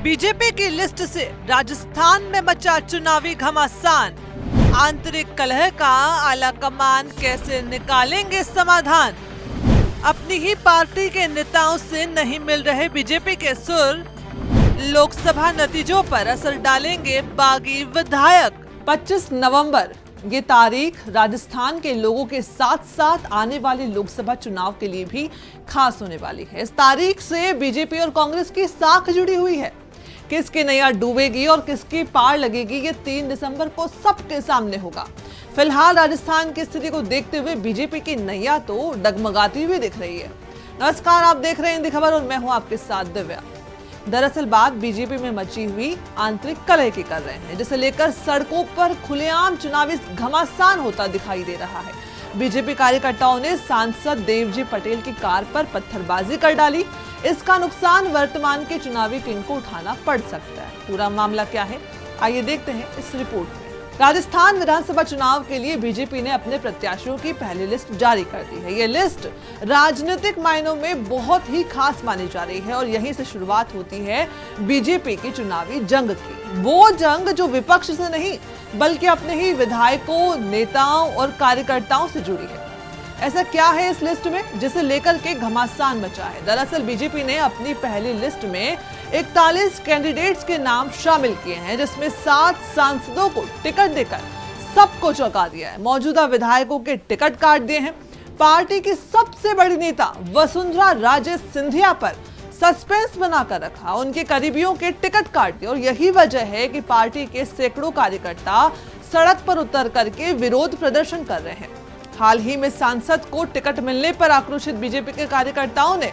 BJP की list से राजस्थान में मचा चुनावी घमासान। आंतरिक कलह का आला कमान कैसे निकालेंगे समाधान। अपनी ही पार्टी के नेताओं से नहीं मिल रहे बीजेपी के सुर। लोकसभा नतीजों पर असर डालेंगे बागी विधायक। 25 नवंबर ये तारीख राजस्थान के लोगों के साथ साथ आने वाले लोकसभा चुनाव के लिए भी खास होने वाली है। इस तारीख से बीजेपी और कांग्रेस की साख जुड़ी हुई है। किसकी नैया डूबेगी और किसकी पार लगेगी, ये 3 दिसंबर को सबके सामने होगा। फिलहाल राजस्थान की स्थिति को देखते हुए बीजेपी की नैया तो डगमगाती हुई दिख रही है। नमस्कार, आप देख रहे हैं हिंदी खबर और मैं हूं आपके साथ दिव्या। दरअसल बात बीजेपी में मची हुई आंतरिक कलह की कर रहे हैं, जिसे लेकर सड़कों पर खुलेआम चुनावी घमासान होता दिखाई दे रहा है। बीजेपी कार्यकर्ताओं ने सांसद देवजी पटेल की कार पर पत्थरबाजी कर डाली। इसका नुकसान वर्तमान के चुनावी किंग को उठाना पड़ सकता है। पूरा मामला क्या है, आइए देखते हैं इस रिपोर्ट में। राजस्थान विधानसभा चुनाव के लिए बीजेपी ने अपने प्रत्याशियों की पहली लिस्ट जारी कर दी है। ये लिस्ट राजनीतिक मायनों में बहुत ही खास मानी जा रही है और यहीं से शुरुआत होती है बीजेपी की चुनावी जंग की। वो जंग जो विपक्ष से नहीं बल्कि अपने ही विधायकों, नेताओं और कार्यकर्ताओं से जुड़ी है। ऐसा क्या है इस लिस्ट में जिसे लेकर के घमासान मचा है। दरअसल बीजेपी ने अपनी पहली लिस्ट में 41 कैंडिडेट्स के नाम शामिल किए हैं, जिसमें 7 सांसदों को टिकट देकर सबको चौंका दिया है। मौजूदा विधायकों के टिकट काट दिए हैं। पार्टी की सबसे बड़ी नेता वसुंधरा राजे सिंधिया पर सस्पेंस बनाकर रखा, उनके करीबियों के टिकट काट दिए और यही वजह है कि पार्टी के सैकड़ों कार्यकर्ता सड़क पर उतर करके विरोध प्रदर्शन कर रहे हैं। हाल ही में सांसद को टिकट मिलने पर आक्रोशित बीजेपी के कार्यकर्ताओं ने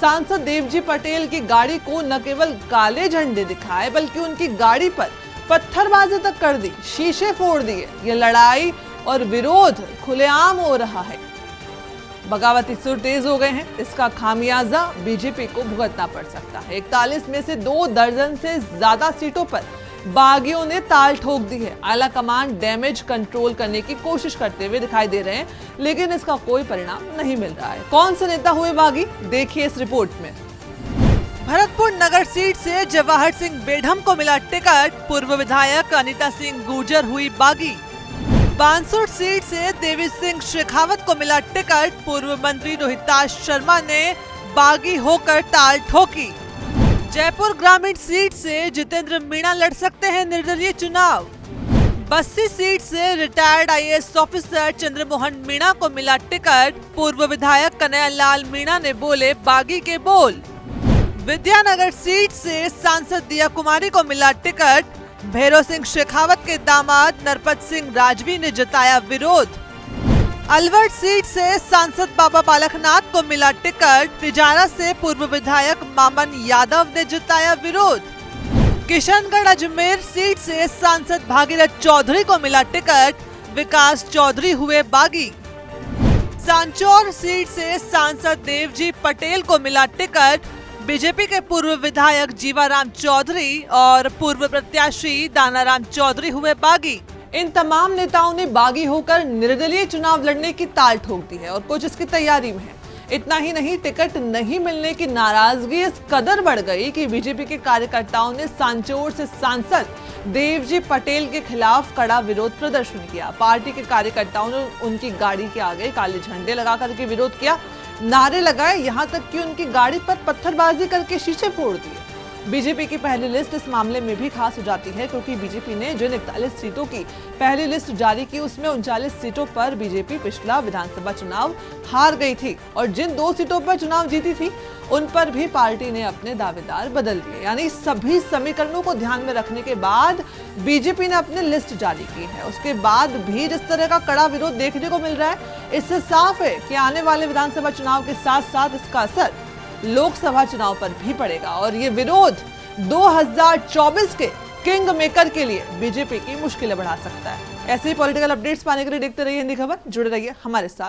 सांसद देवजी पटेल की गाड़ी को न केवल काले झंडे दिखाए बल्कि उनकी गाड़ी पर पत्थरबाजी तक कर दी, शीशे फोड़ दिए। ये लड़ाई और विरोध खुलेआम हो रहा है। बगावती सुर तेज हो गए हैं। इसका खामियाजा बीजेपी को भुगतना पड़ सकता है। 41 में से 2 दर्जन से ज्यादा सीटों पर बागियों ने ताल ठोक दी है। आला कमान डैमेज कंट्रोल करने की कोशिश करते हुए दिखाई दे रहे हैं, लेकिन इसका कोई परिणाम नहीं मिल रहा है। कौन से नेता हुए बागी, देखिए इस रिपोर्ट में। भरतपुर नगर सीट से जवाहर सिंह बेढम को मिला टिकट। पूर्व विधायक अनीता सिंह गुर्जर हुई बागी। बानसूर सीट से देवी सिंह शेखावत को मिला टिकट। पूर्व मंत्री रोहिताश शर्मा ने बागी होकर ताल ठोकी। जयपुर ग्रामीण सीट से जितेंद्र मीणा लड़ सकते हैं निर्दलीय चुनाव। बस्सी सीट से retired IAS officer Chandramohan Meena को मिला टिकट। पूर्व विधायक कन्हैयालाल मीणा ने बोले बागी के बोल। विद्यानगर सीट से सांसद दिया कुमारी को मिला टिकट। भैरव सिंह शेखावत के दामाद नरपत सिंह राजवी ने जताया विरोध। अलवर सीट से सांसद बाबा बालकनाथ को मिला टिकट। तिजारा से पूर्व विधायक मामन यादव ने जताया विरोध। किशनगढ़ अजमेर सीट से सांसद भागीरथ चौधरी को मिला टिकट। विकास चौधरी हुए बागी। सांचौर सीट से सांसद देवजी पटेल को मिला टिकट। बीजेपी के पूर्व विधायक जीवाराम चौधरी और पूर्व प्रत्याशी दानाराम चौधरी हुए बागी। इन तमाम नेताओं ने बागी होकर निर्दलीय चुनाव लड़ने की ताल ठोक दी है और कुछ इसकी तैयारी में है। इतना ही नहीं, टिकट नहीं मिलने की नाराजगी इस कदर बढ़ गई कि बीजेपी के कार्यकर्ताओं ने सांचौर से सांसद देवजी पटेल के खिलाफ कड़ा विरोध प्रदर्शन किया। पार्टी के कार्यकर्ताओं ने उनकी गाड़ी के आगे काले झंडे लगा करके विरोध किया, नारे लगाए, यहाँ तक कि उनकी गाड़ी पर पत्थरबाजी करके शीशे फोड़ दिए। बीजेपी की पहली लिस्ट इस मामले में भी खास हो जाती है, क्योंकि बीजेपी ने जिन 41 सीटों की पहली लिस्ट जारी की उसमें 39 सीटों पर बीजेपी पिछला विधानसभा चुनाव हार गई थी और जिन 2 सीटों पर चुनाव जीती थी उन पर भी पार्टी ने अपने दावेदार बदल दिए। यानी सभी समीकरणों को ध्यान में रखने के बाद बीजेपी ने अपनी लिस्ट जारी की है। उसके बाद भी जिस तरह का कड़ा विरोध देखने को मिल रहा है, इससे साफ है कि आने वाले विधानसभा चुनाव के साथ साथ इसका असर लोकसभा चुनाव पर भी पड़ेगा और ये विरोध 2024 के किंग मेकर के लिए बीजेपी की मुश्किलें बढ़ा सकता है। ऐसे ही पॉलिटिकल अपडेट्स पाने के लिए देखते रहिए हिंदी खबर, जुड़े रहिए हमारे साथ।